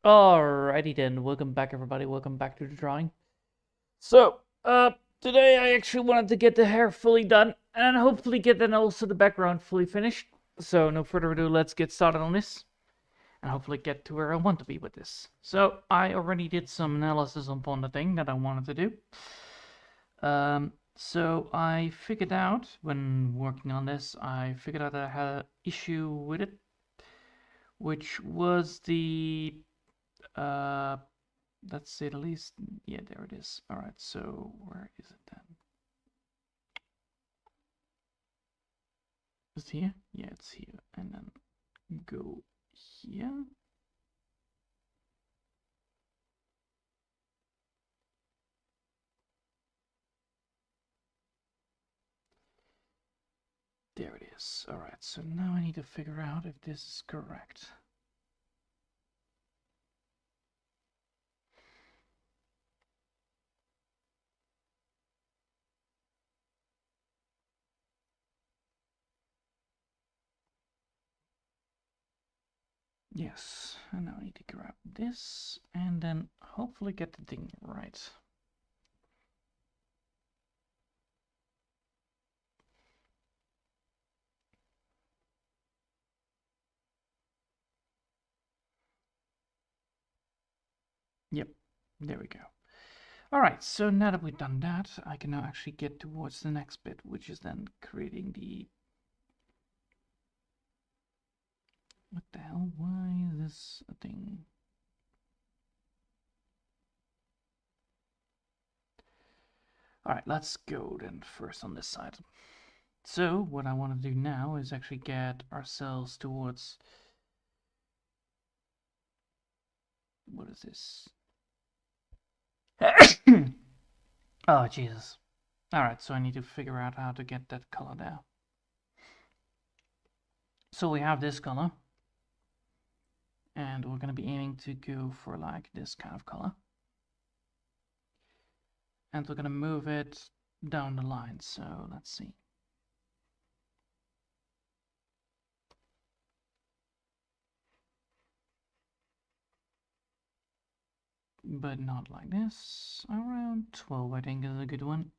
Alrighty then, welcome back everybody, welcome back to the drawing. So, today I actually wanted to get the hair fully done, and hopefully get then also the background fully finished. So, no further ado, let's get started on this, and hopefully get to where I want to be with this. So, I already did some analysis upon the thing that I wanted to do. So I figured out, when working on this, I figured out that I had an issue with it, which was the let's say the least. Yeah, there it is. All right, so where is it then? Is it here? Yeah, it's here. And then go here. There it is. All right, so now I need to figure out if this is correct. Yes, and now I need to grab this and then hopefully get the thing right. Yep, there we go. All right, so now that we've done that, I can now actually get towards the next bit, which is then creating the... What the hell? Why is this a thing? All right, let's go then first on this side. So what I want to do now is actually get ourselves towards... What is this? Oh, Jesus. All right, so I need to figure out how to get that color there. So we have this color. And we're going to be aiming to go for like this kind of color. And we're going to move it down the line. So let's see. But not like this. Around 12, I think, is a good one.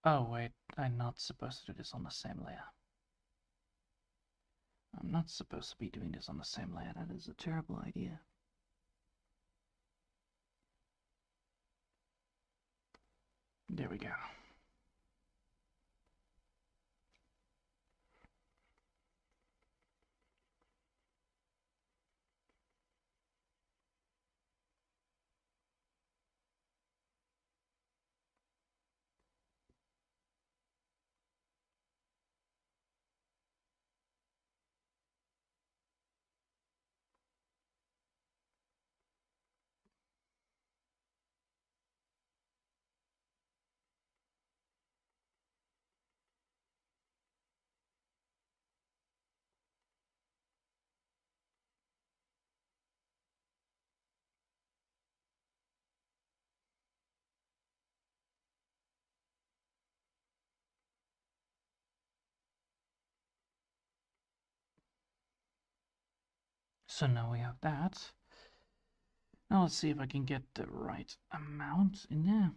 Oh, wait, I'm not supposed to do this on the same layer. I'm not supposed to be doing this on the same layer. That is a terrible idea. There we go. So now we have that. Now let's see if I can get the right amount in there.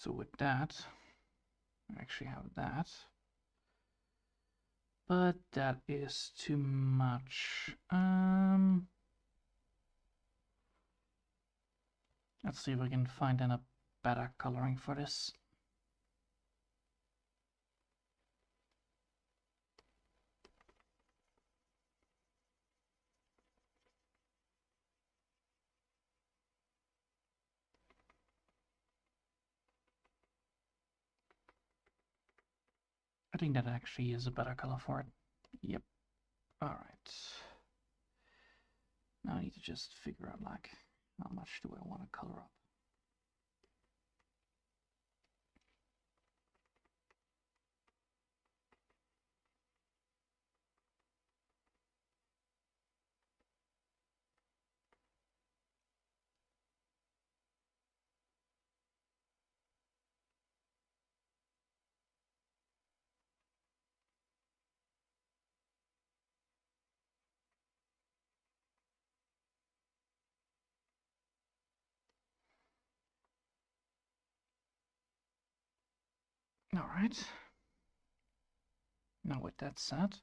So with that, I actually have that. But that is too much. Let's see if we can find a better coloring for this. I think that actually is a better color for it. Yep. Alright. Now I need to just figure out, like, how much do I want to color up? Alright. Now with that said,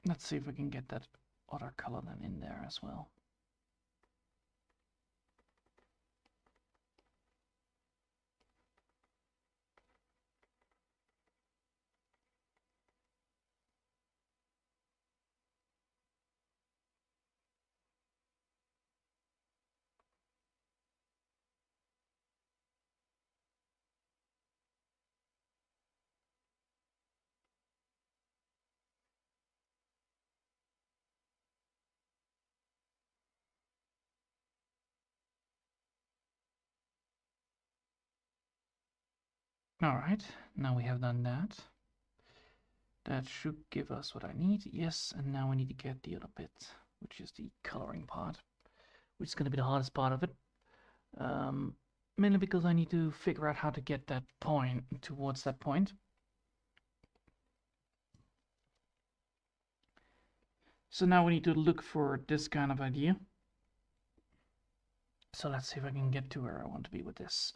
let's see if we can get that other color then in there as well. Alright, now we have done that. That should give us what I need. Yes, and now we need to get the other bit, which is the coloring part, which is going to be the hardest part of it. Mainly because I need to figure out how to get that point towards that point. So now we need to look for this kind of idea. So let's see if I can get to where I want to be with this.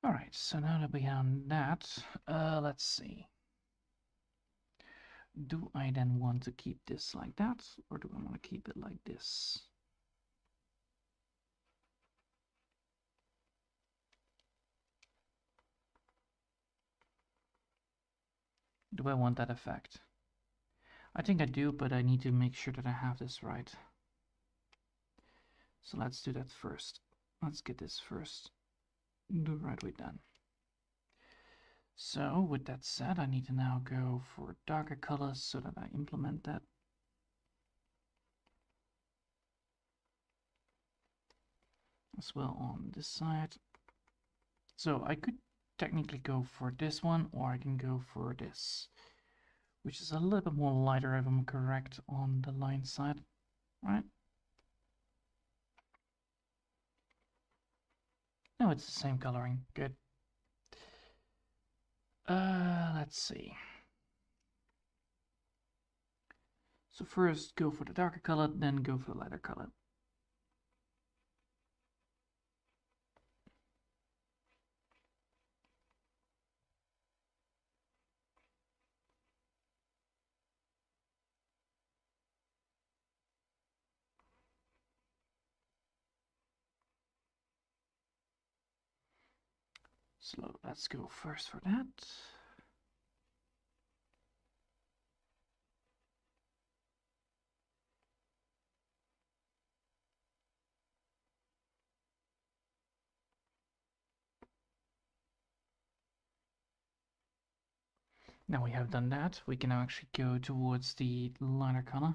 Alright, so now that we have that, let's see. Do I then want to keep this like that, or do I want to keep it like this? Do I want that effect? I think I do, but I need to make sure that I have this right. So let's do that first. Let's get this first the right way done. So with that said, I need to now go for darker colors so that I implement that. As well on this side. So I could technically go for this one, or I can go for this, which is a little bit more lighter if I'm correct on the line side, right? No, it's the same coloring. Good. Let's see. So first go for the darker color, then go for the lighter color. So let's go first for that. Now we have done that, we can now actually go towards the Line Arcana.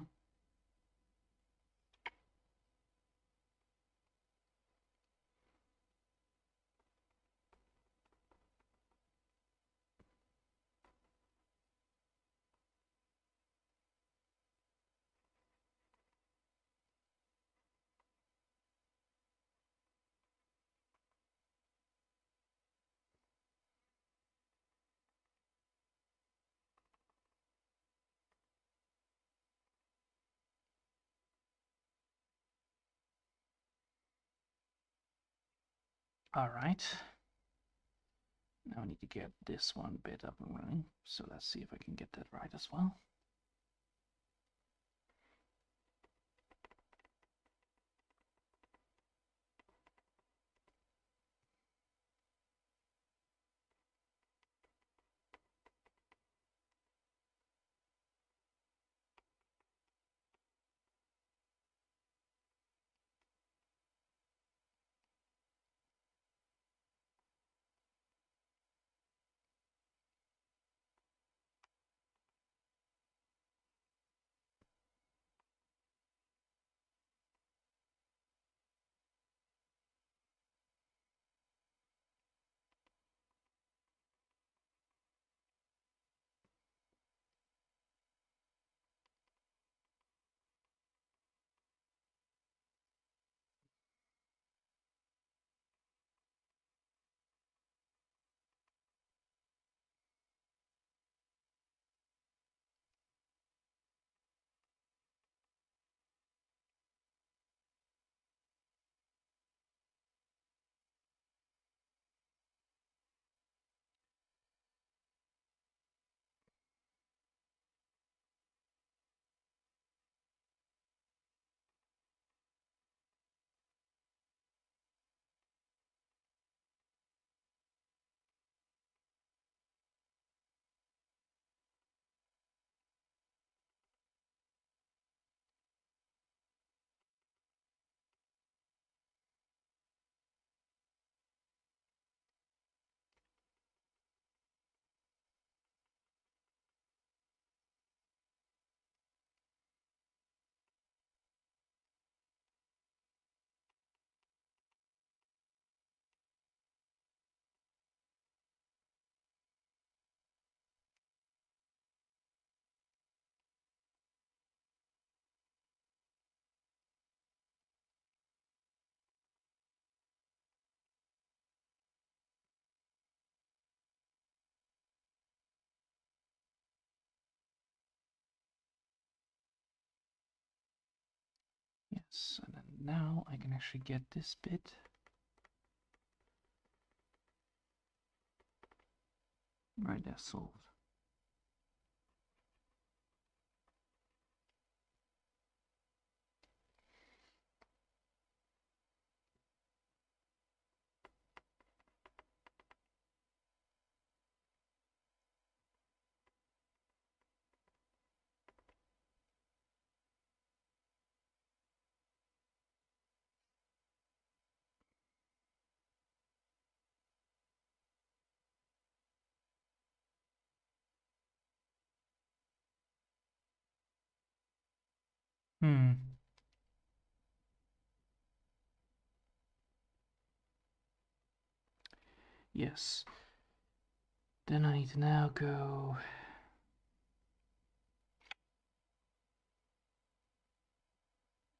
All right. Now I need to get this one bit up and running. So let's see if I can get that right as well. Yes, and then now I can actually get this bit. Right, that's solved. Yes. Then I need to now go.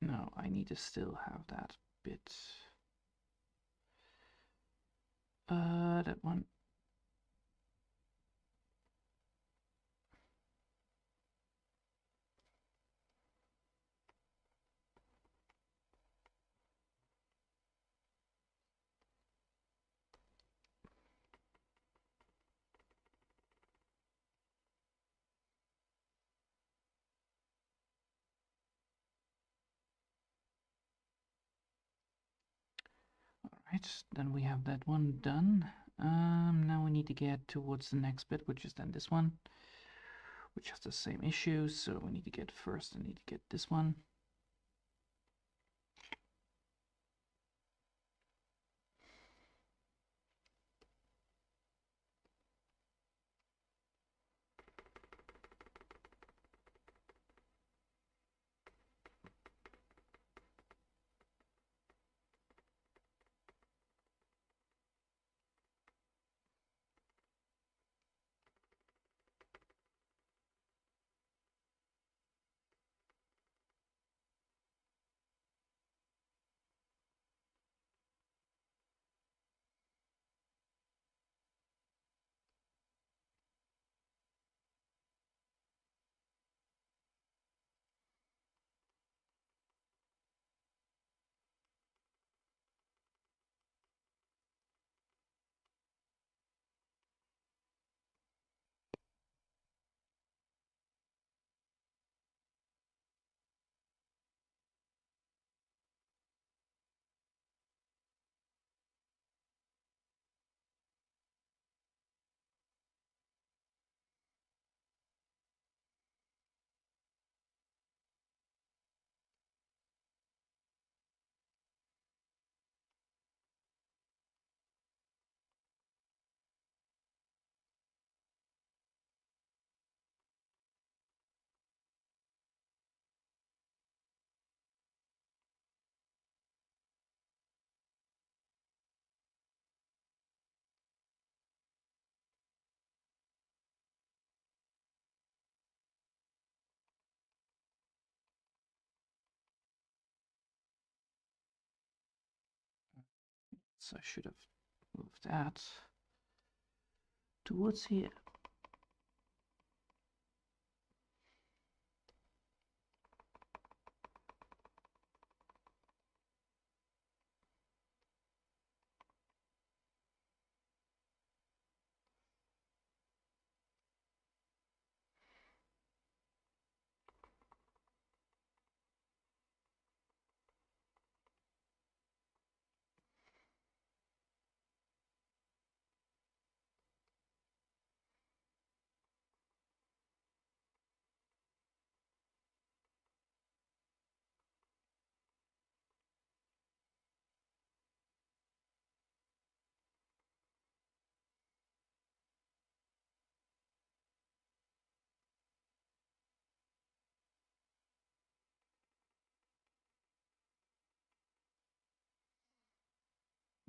No, I need to still have that bit. That one. Alright, then we have that one done. Now we need to get towards the next bit, which is then this one, which has the same issue. So we need to get first, I need to get this one. So I should have moved that towards here.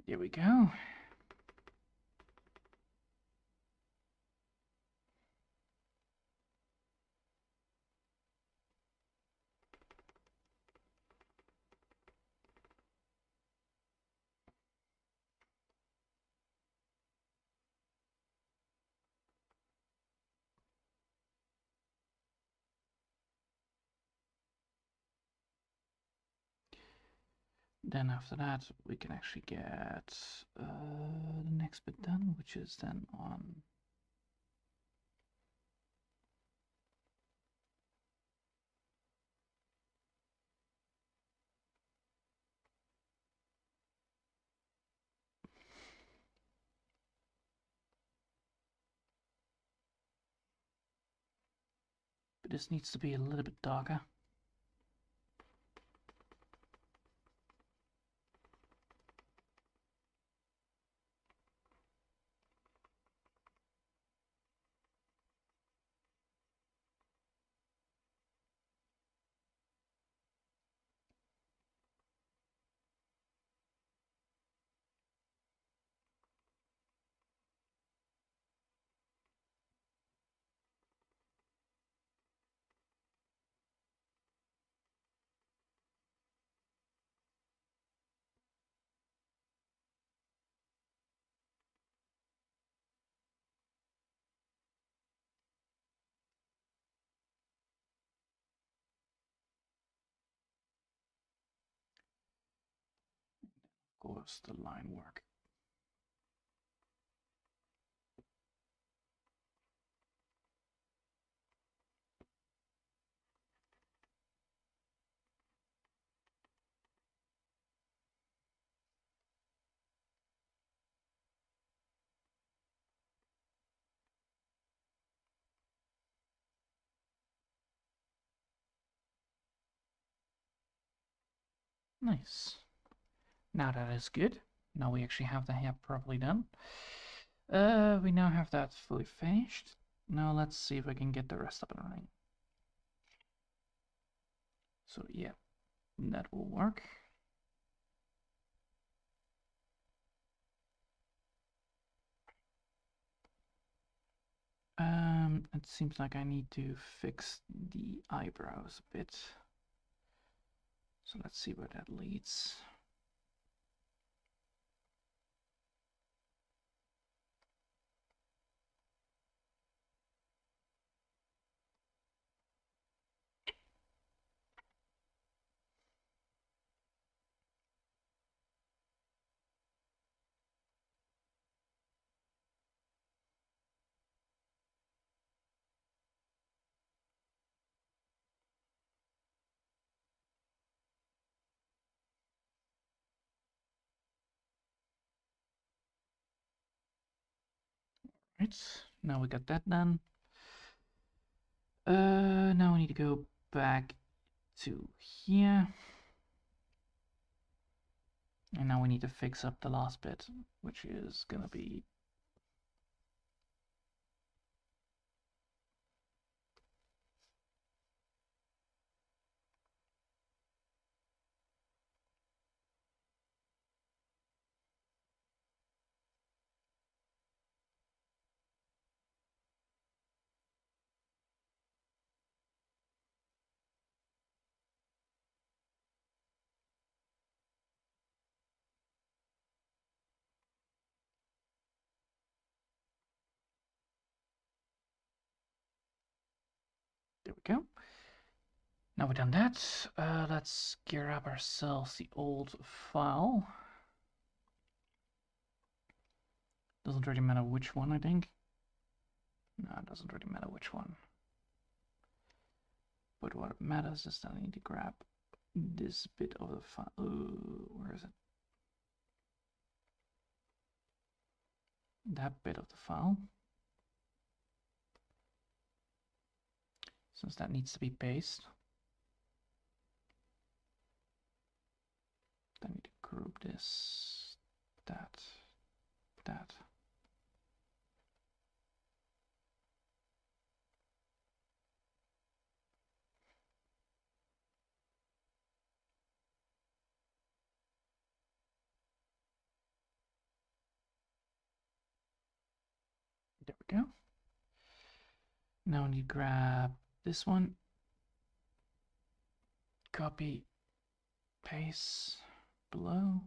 There we go. Then after that, we can actually get the next bit done, which is then on. But this needs to be a little bit darker. Of course, the line work. Nice. Now that is good. Now we actually have the hair properly done. We now have that fully finished. Now let's see if I can get the rest up and running. So yeah, that will work. It seems like I need to fix the eyebrows a bit. So let's see where that leads. Right, now we got that done. Now we need to go back to here. And now we need to fix up the last bit, which is gonna be there we go. Now we've done that, let's gear up ourselves the old file. Doesn't really matter which one, I think. No, it doesn't really matter which one. But what matters is that I need to grab this bit of the file. Where is it? That bit of the file. Since that needs to be pasted. I need to group this, that. There we go. Now I need to grab this one, copy, paste below.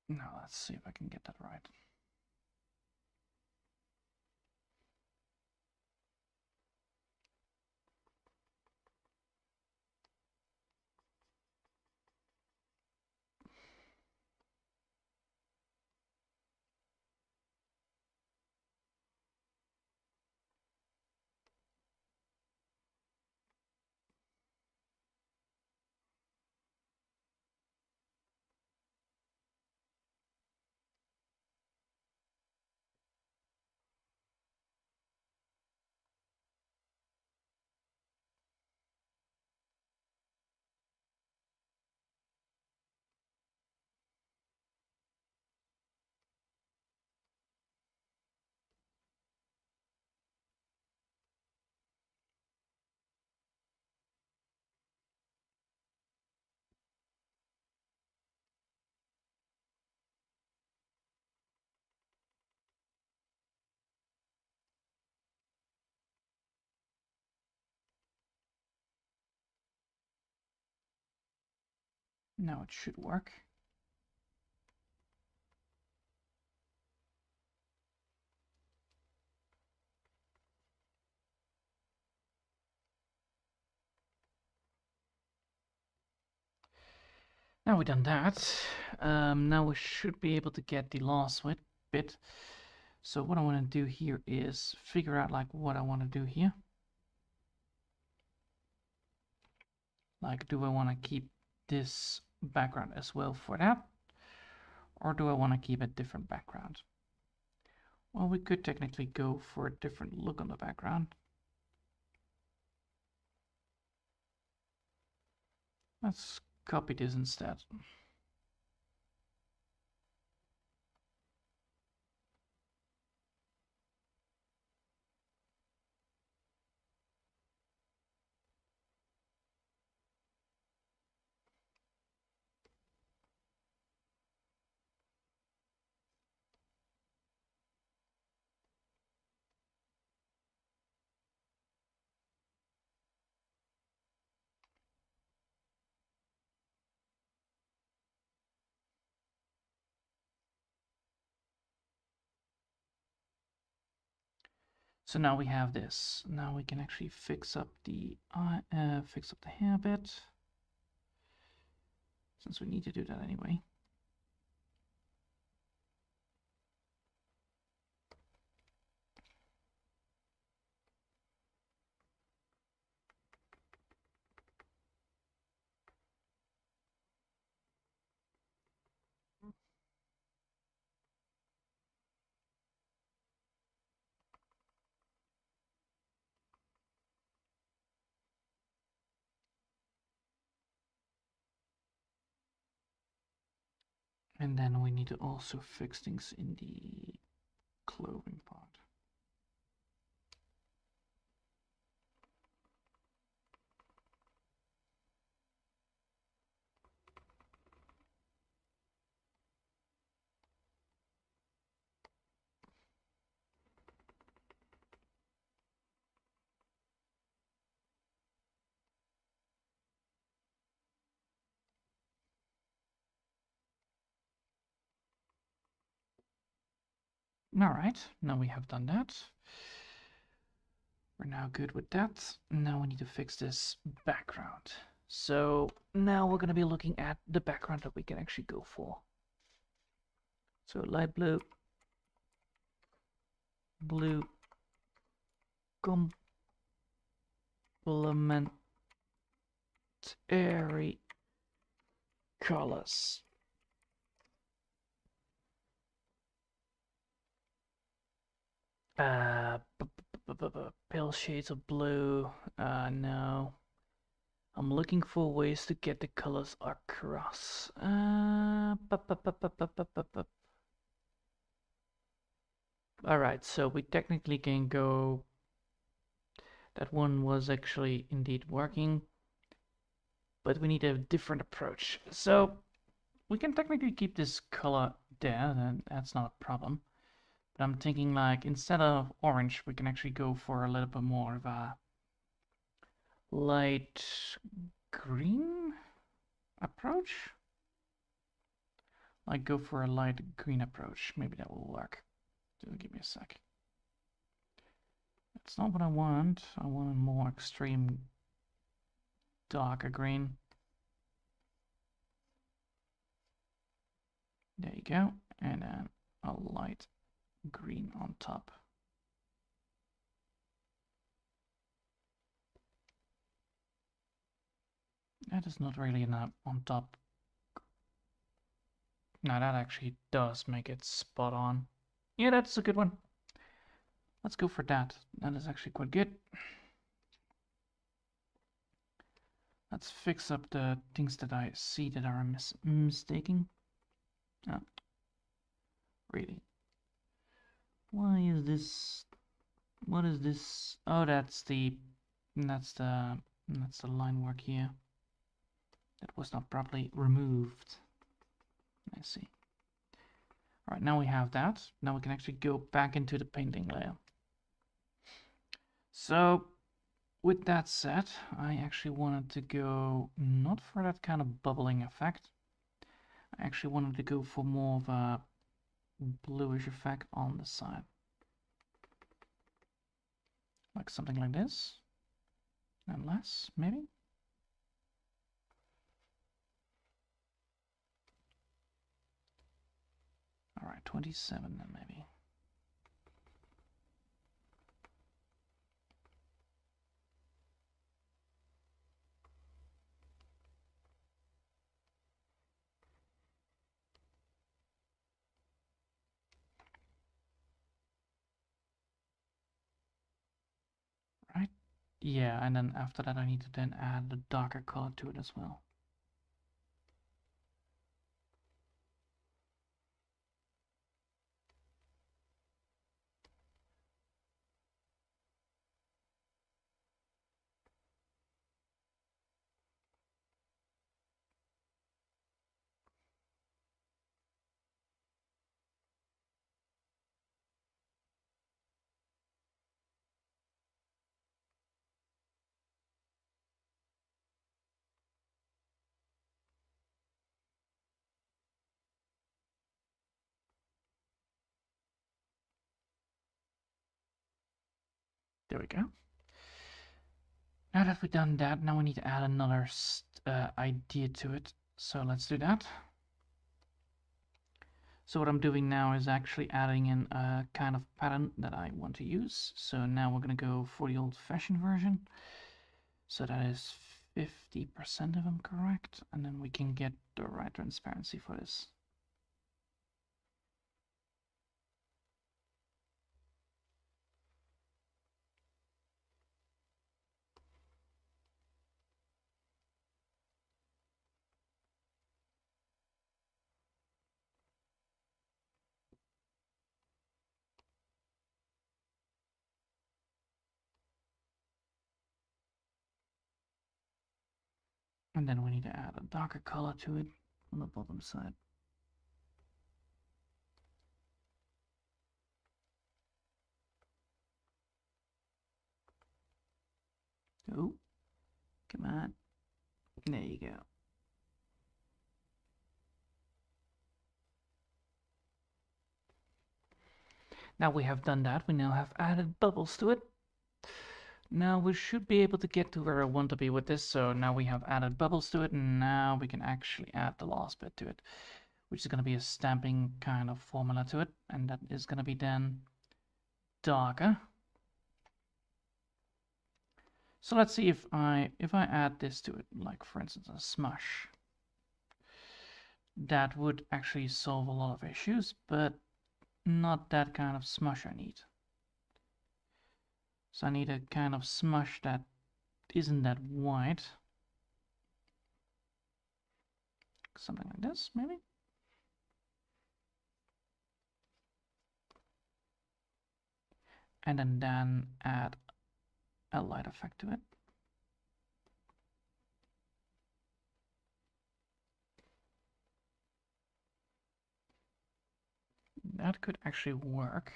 Now let's see if I can get that right. Now it should work. Now we've done that, now we should be able to get the last bit. So what I want to do here is figure out like what I want to do here. Like, do I want to keep this background as well for that? Or do I want to keep a different background? Well, we could technically go for a different look on the background. Let's copy this instead. So now we have this. Now we can actually fix up the hair bit, since we need to do that anyway. And then we need to also fix things in the clothing part. Alright, now we have done that. We're now good with that. Now we need to fix this background. So now we're going to be looking at the background that we can actually go for. So light blue, blue, complementary colors. Pale shades of blue. No. I'm looking for ways to get the colors across. Alright, so we technically can go... That one was actually indeed working, but we need a different approach. So we can technically keep this color there, and that's not a problem. But I'm thinking like instead of orange, we can actually go for a little bit more of a light green approach. Like go for a light green approach. Maybe that will work. Give me a sec. That's not what I want. I want a more extreme darker green. There you go. And then a light green on top. That is not really enough on top. No, that actually does make it spot on. Yeah, that's a good one. Let's go for that. That is actually quite good. Let's fix up the things that I see that are mistaking. Oh. Really? Why is this? What is this? Oh, that's the line work here. That was not properly removed. I see. All right, now we have that. Now we can actually go back into the painting layer. So with that said, I actually wanted to go not for that kind of bubbling effect. I actually wanted to go for more of a bluish effect on the side. Like something like this. And less, maybe? 27 then maybe. Right? Yeah, and then after that I need to then add the darker color to it as well. There we go. Now that we've done that, now we need to add another idea to it. So let's do that. So what I'm doing now is actually adding in a kind of pattern that I want to use. So now we're going to go for the old-fashioned version. So that is 50% if I'm correct. And then we can get the right transparency for this. And then we need to add a darker color to it on the bottom side. Oh, come on. There you go. Now we have done that, we now have added bubbles to it. Now we should be able to get to where I want to be with this. So now we have added bubbles to it, and now we can actually add the last bit to it, which is going to be a stamping kind of formula to it, and that is going to be then darker. So let's see if I add this to it, like for instance a smush. That would actually solve a lot of issues, but not that kind of smush I need. So I need a kind of smush that isn't that white. Something like this, maybe. And then add a light effect to it. That could actually work.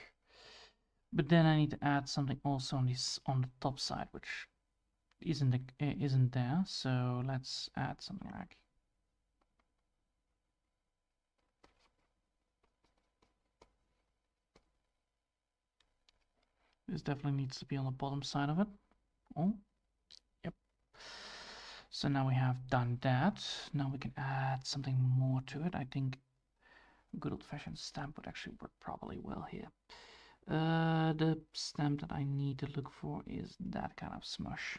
But then I need to add something also on the top side, which isn't there. So let's add something like this. Definitely needs to be on the bottom side of it. Oh, yep. So now we have done that. Now we can add something more to it. I think a good old-fashioned stamp would actually work probably well here. The stamp that I need to look for is that kind of smush.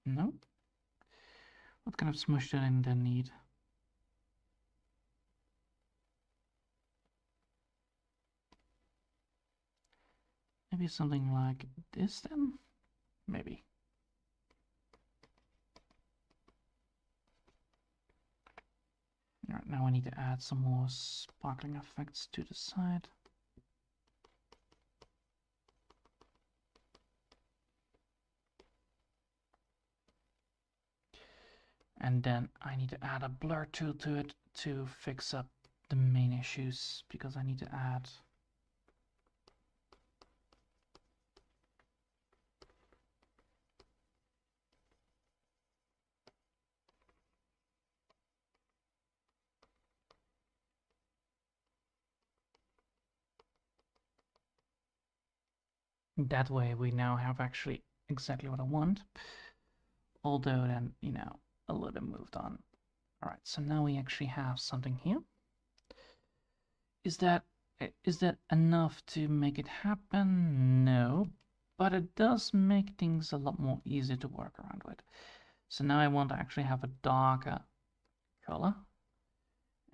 No? What kind of smush do I then need? Maybe something like this then? Maybe. Alright, now I need to add some more sparkling effects to the side. And then I need to add a blur tool to it to fix up the main issues, because I need to add that way we now have actually exactly what I want. Although then, you know, a little bit moved on. All right, so now we actually have something here. Is that enough to make it happen? No, but it does make things a lot more easy to work around with. So now I want to actually have a darker color,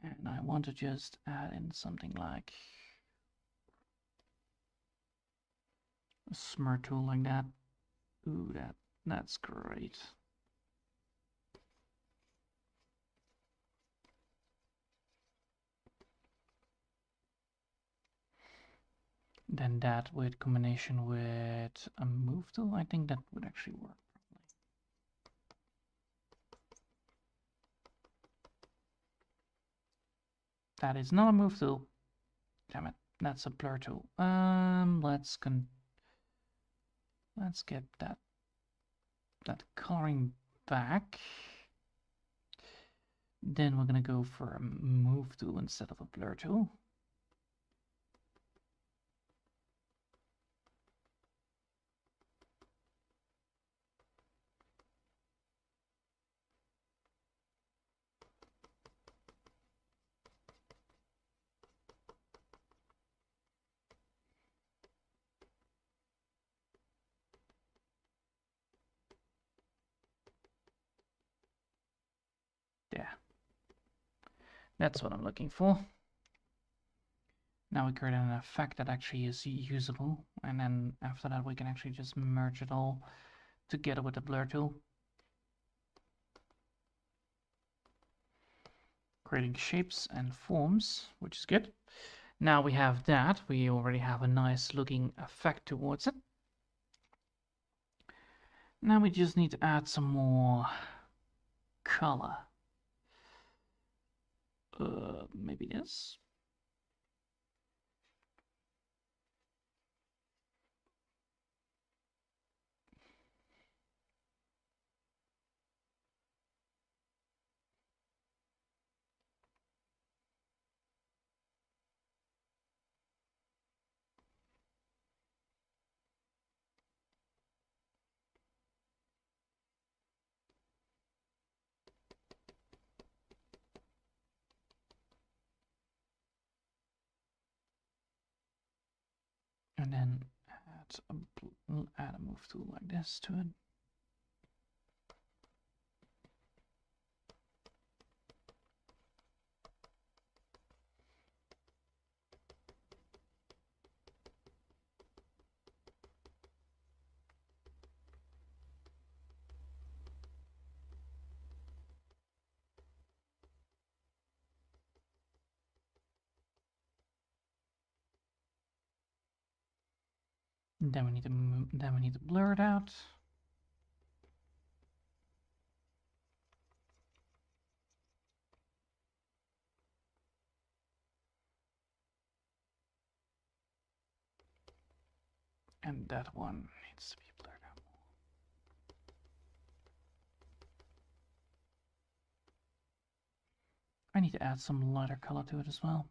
and I want to just add in something like a smart tool like that. Ooh, that's great. Then that with combination with a move tool, I think that would actually work. That is not a move tool. Damn it, that's a blur tool. Let's get that coloring back. Then we're gonna go for a move tool instead of a blur tool. Yeah, that's what I'm looking for. Now we create an effect that actually is usable, and then after that we can actually just merge it all together with the blur tool. Creating shapes and forms, which is good. Now we have that, we already have a nice looking effect towards it. Now we just need to add some more color. Maybe this. And then add a move tool like this to it. Then we need to blur it out. And that one needs to be blurred out more. I need to add some lighter color to it as well.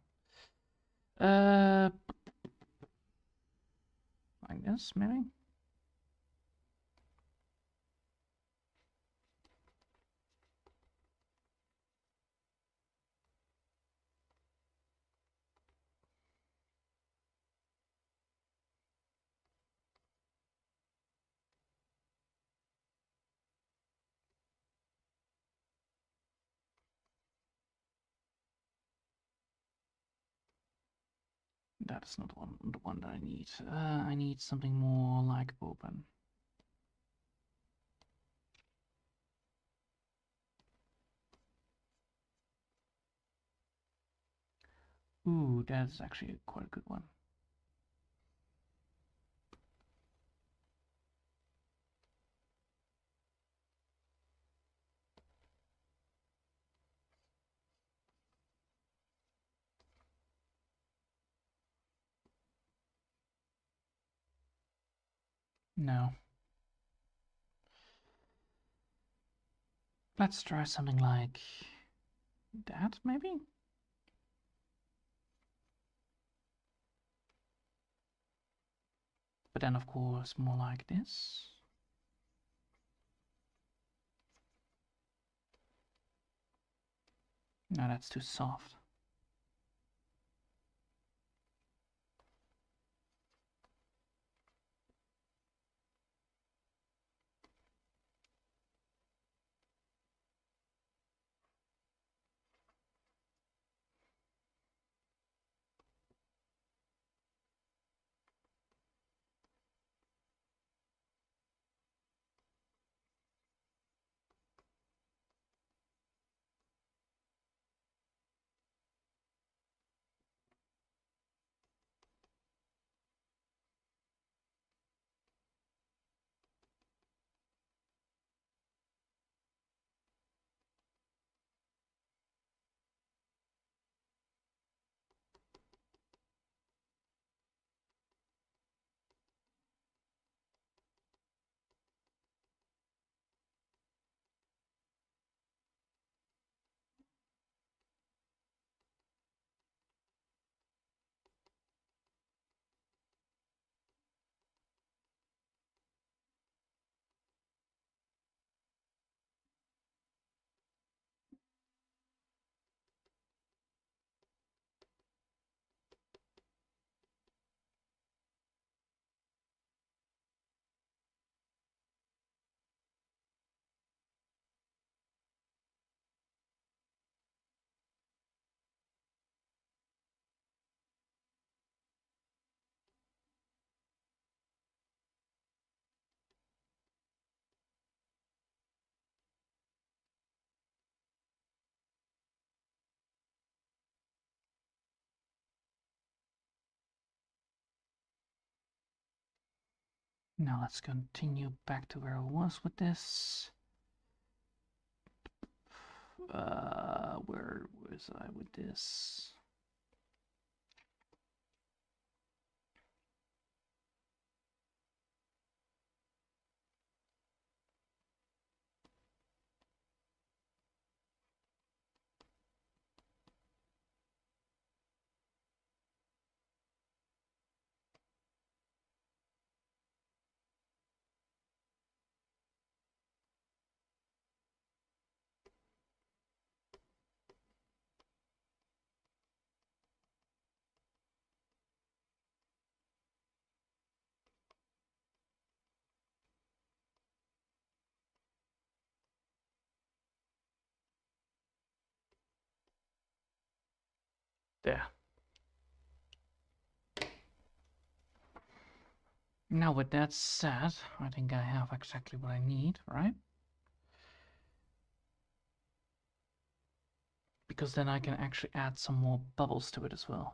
Like this, maybe? That is not the one that I need. I need something more like open. Ooh, that's actually quite a good one. No. Let's try something like that, maybe? But then, of course, more like this. No, that's too soft. Now let's continue back to where I was with this. Where was I with this? There. Now with that said, I think I have exactly what I need, right? Because then I can actually add some more bubbles to it as well.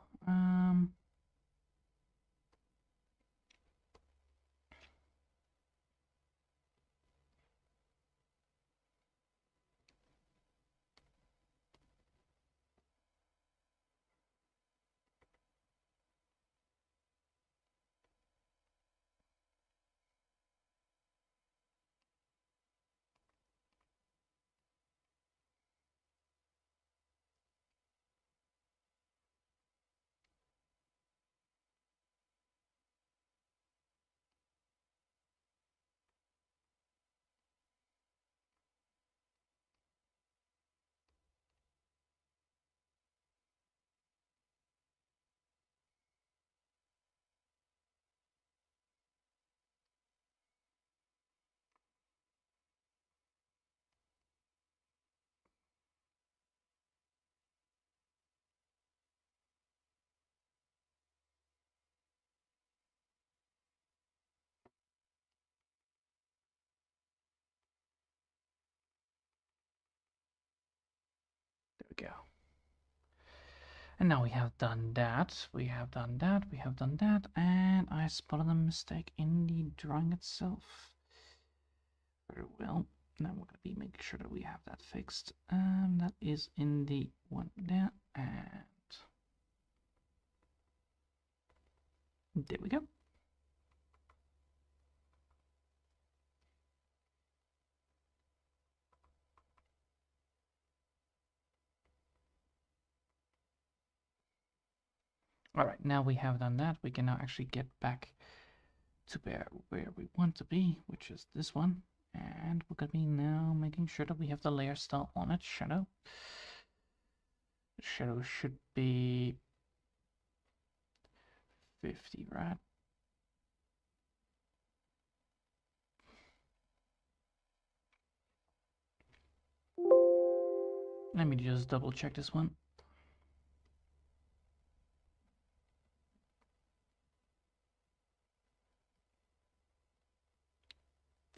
There we go. And now we have done that, we have done that, we have done that, and I spotted a mistake in the drawing itself. Very well. Now we're going to be making sure that we have that fixed. That is in the one there, and there we go. All right, now we have done that. We can now actually get back to where we want to be, which is this one. And we're going to be now making sure that we have the layer still on it, shadow. Shadow should be 50, right? Let me just double check this one.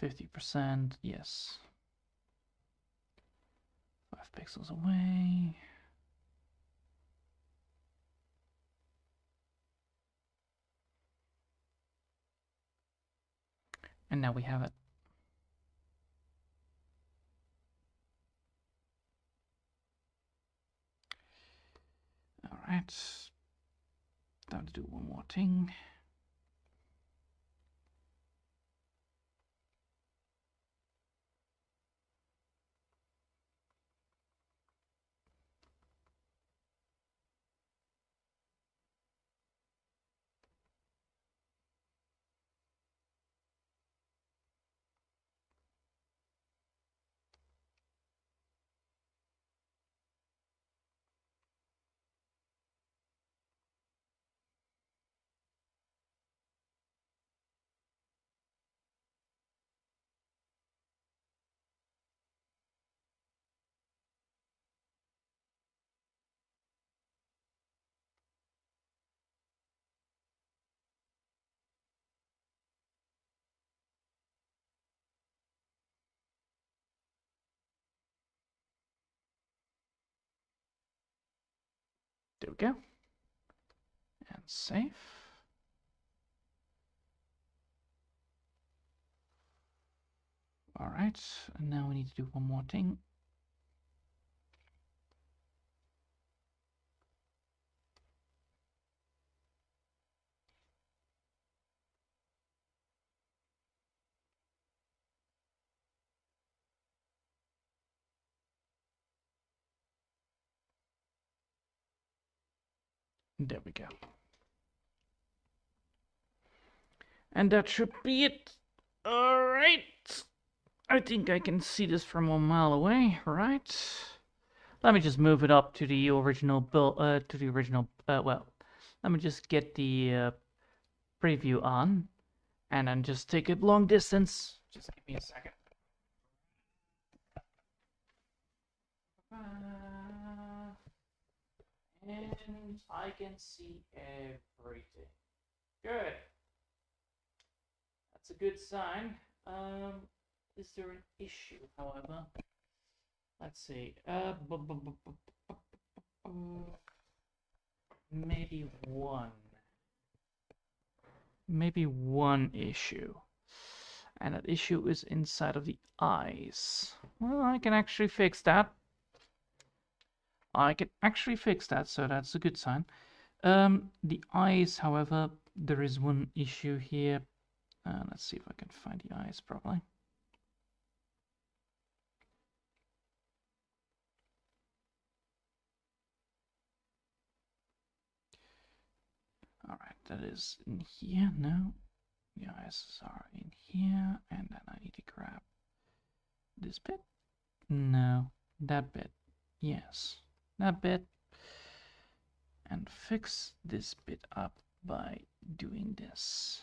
%, yes. 5 pixels away. And now we have it. All right. Time to do one more thing. There we go. And save. All right, and now we need to do one more thing. There we go. And that should be it. All right. I think I can see this from a mile away, right? Let me just move it up to the original build, well, let me just get the preview on, and then just take it long distance. Just give me a second. And I can see everything. Good. That's a good sign. Is there an issue, however? Let's see. Maybe one. Maybe one issue. And that issue is inside of the eyes. Well, I can actually fix that. So that's a good sign. The eyes, however, there is one issue here. Let's see if I can find the eyes properly. All right, that is in here. No, the eyes are in here, and then I need to grab this bit. No, that bit. Yes, that bit. And fix this bit up by doing this.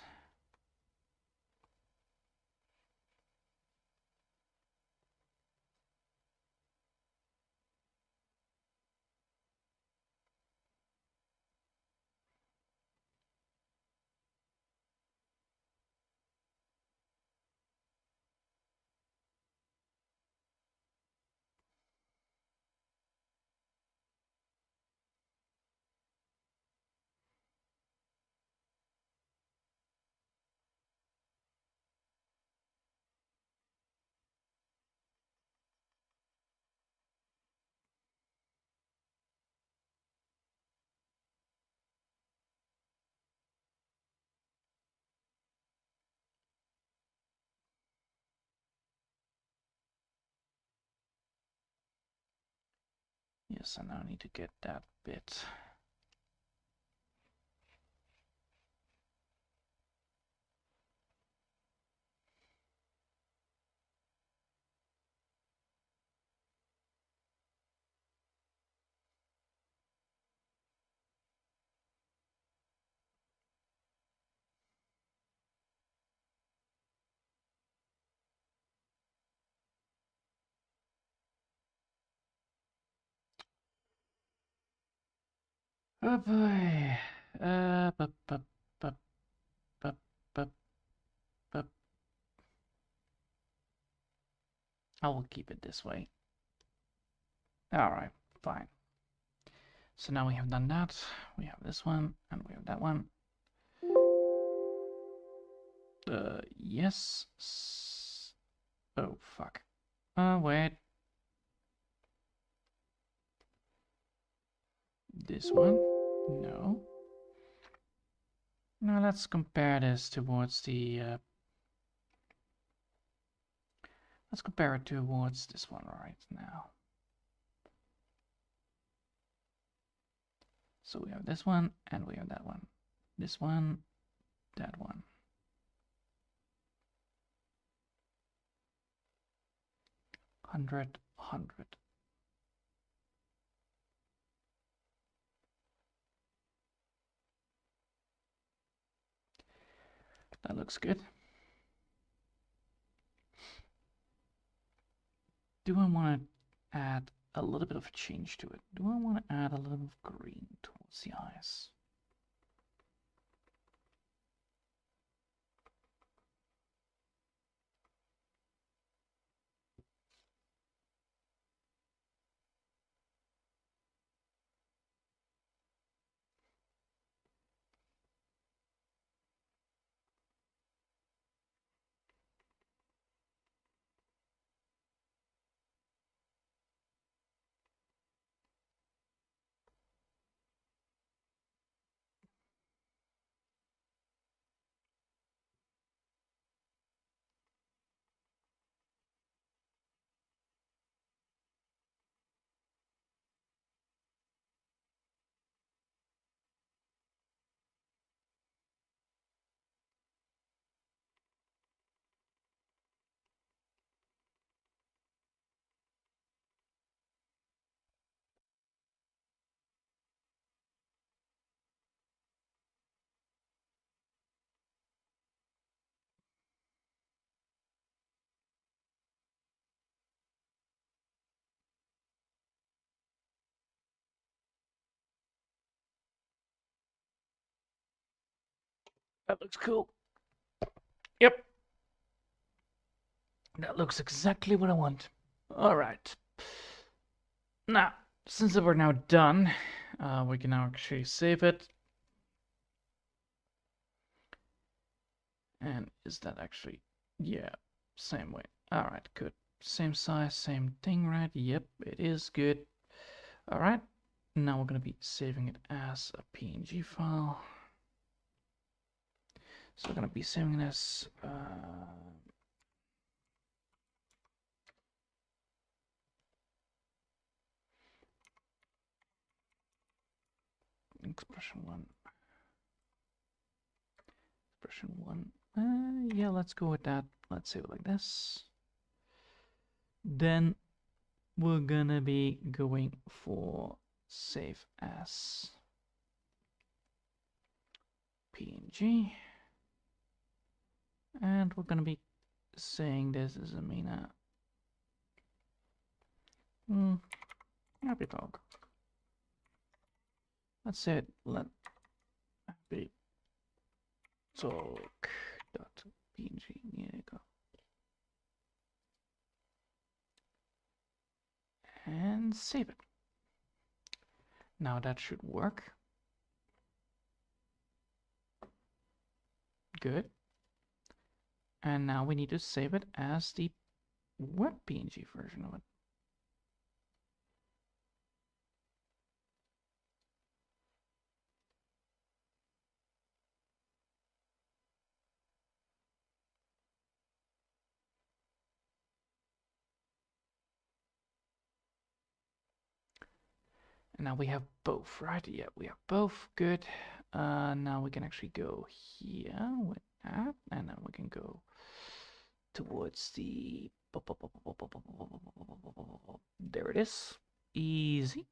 Yes, I now need to get that bit. Oh boy. Bup, bup, bup, bup, bup, bup. I will keep it this way. Alright, fine. So now we have done that. We have this one, and we have that one. Yes. Oh, fuck. Wait. This one? No. Now let's compare this towards the, let's compare it towards this one right now. So we have this one, and we have that one. This one, that one. 100, 100. That looks good. Do I want to add a little bit of change to it? Do I want to add a little bit of green towards the eyes? That looks cool. Yep. That looks exactly what I want. All right. Now, since we're now done, we can now actually save it. And is that actually, yeah, same way. All right, good. Same size, same thing, right? Yep, it is good. All right, now we're gonna be saving it as a PNG file. So we're gonna be saving it as expression one. Expression one. Yeah, let's go with that. Let's save it like this. Then we're gonna be going for save as PNG. And we're gonna be saying this is Amina. Happy talk. Let's say it. Let happy talk dot png. Here you go. And save it. Now that should work. Good. And now we need to save it as the web PNG version of it. And now we have both, right? Yeah, we have both. Good. Now we can actually go here with that, and then we can go towards the. There it is. Easy.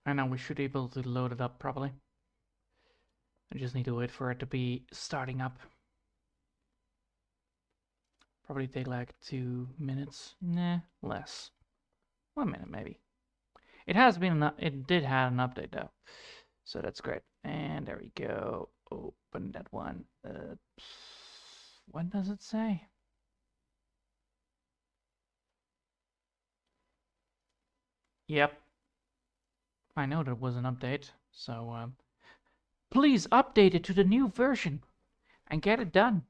And now we should be able to load it up properly. I just need to wait for it to be starting up. Probably take like 2 minutes. Nah, less. 1 minute maybe. It did have an update though, so that's great. And there we go. Open that one. What does it say? Yep, I know there was an update. So please update it to the new version and get it done.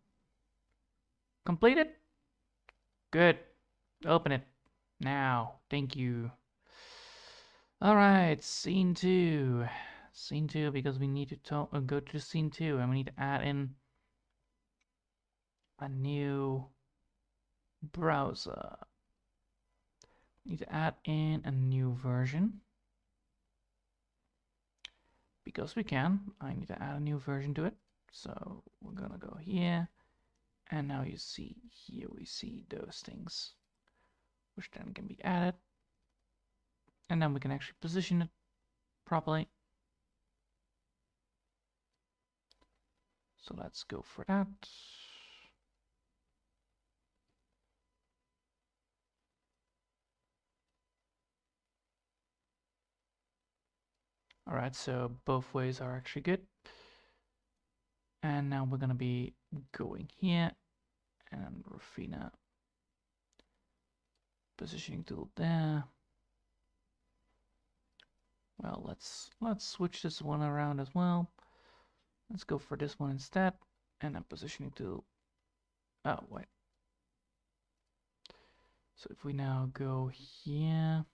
Complete it. Good. Open it now. Thank you. All right, scene 2. Scene 2, because we need to go to scene 2, and we need to add in a new browser. We need to add in a new version. Because we can, I need to add a new version to it. So we're gonna go here, and now you see here we see those things, which then can be added. And then we can actually position it properly. So let's go for that. All right, so both ways are actually good. And now we're gonna be going here, and Rafina positioning tool there. Well, let's switch this one around as well. Let's go for this one instead, and then positioning tool. Oh wait. So if we now go here.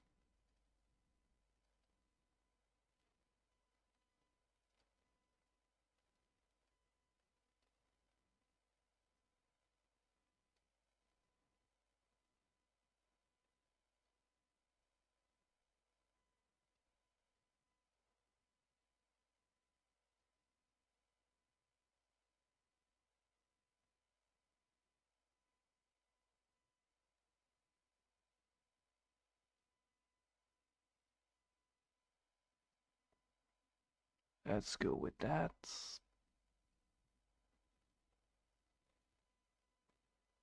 Let's go with that.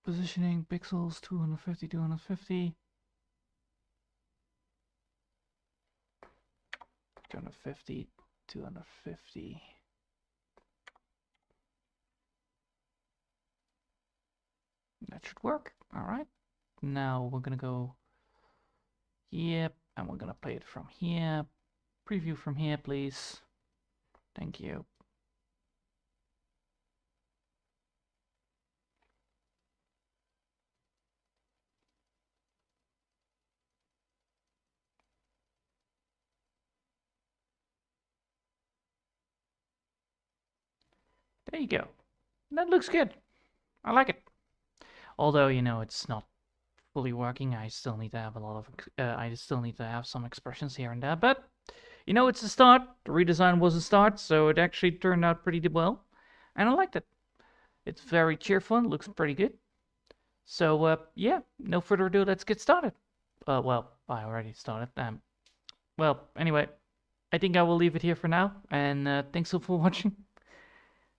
Positioning pixels 250, 250. 250, 250. That should work. All right. Now we're gonna go here, and we're gonna play it from here. Preview from here, please. Thank you. There you go. That looks good. I like it. Although, you know, it's not fully working. I still need to have a lot of, I still need to have some expressions here and there. But, you know, it's a start. The redesign was a start, so it actually turned out pretty well. And I liked it. It's very cheerful and looks pretty good. So, yeah, no further ado, let's get started. Well, I already started. Well, anyway, I think I will leave it here for now. And thanks all for watching.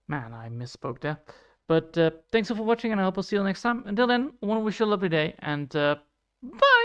Man, I misspoke there. But thanks all for watching, and I hope I'll see you next time. Until then, I want to wish you a lovely day, and bye!